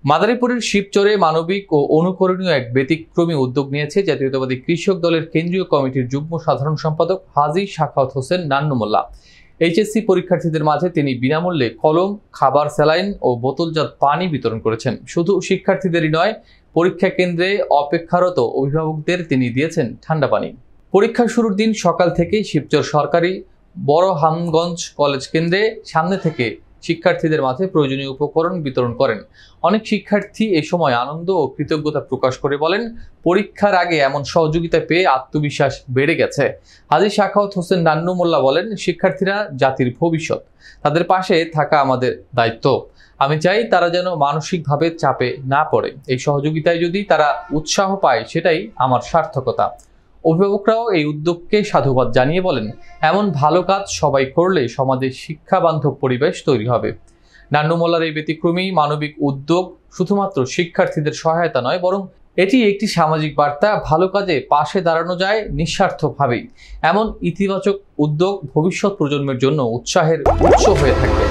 মাদারীপুরের শিবচরে মানবিক ও অনুকরণীয় এক ব্যতিক্রমী উদ্যোগ নিয়েছে জাতীয়তাবাদী কৃষক দলের কেন্দ্রীয় কমিটির যুগ্ম সাধারণ সম্পাদক হাজী সাখাওয়াত হোসেন নান্নু মোল্লা। এইচএসসি পরীক্ষার্থীদের মাঝে তিনি বিনামূল্যে কলম, খাবার, স্যালাইন ও বোতলজাত পানি বিতরণ করেছেন। শুধু শিক্ষার্থীদেরই নয়, পরীক্ষা কেন্দ্রে অপেক্ষারত অভিভাবকদের তিনি দিয়েছেন ঠান্ডা পানি। পরীক্ষা শুরুর দিন সকাল থেকেই শিবচর সরকারি বড়হামগঞ্জ কলেজ কেন্দ্রে সামনে থেকে শিক্ষার্থীদের মাঝে প্রয়োজনীয় উপকরণ বিতরণ করেন। অনেক শিক্ষার্থী এই সময় আনন্দ ও কৃতজ্ঞতা প্রকাশ করে বলেন, পরীক্ষার আগে এমন সহযোগিতা পেয়ে আত্মবিশ্বাস বেড়ে গেছে। হাজী সাখাওয়াত হোসেন নান্নু মোল্লা বলেন, শিক্ষার্থীরা জাতির ভবিষ্যৎ, তাদের পাশে থাকা আমাদের দায়িত্ব। আমি চাই তারা যেন মানসিকভাবে চাপে না পড়ে। এই সহযোগিতায় যদি তারা উৎসাহ পায়, সেটাই আমার সার্থকতা। অভিভাবকরাও এই উদ্যোগকে সাধুবাদ জানিয়ে বলেন, এমন ভালো কাজ সবাই করলে সমাজে শিক্ষা বান্ধব পরিবেশ তৈরি হবে। নান্নু মোল্লার এই ব্যতিক্রমী মানবিক উদ্যোগ শুধুমাত্র শিক্ষার্থীদের সহায়তা নয়, বরং এটি একটি সামাজিক বার্তা। ভালো কাজে পাশে দাঁড়ানো যায় নিঃস্বার্থভাবেই। এমন ইতিবাচক উদ্যোগ ভবিষ্যৎ প্রজন্মের জন্য উৎসাহের উৎস হয়ে থাকবে।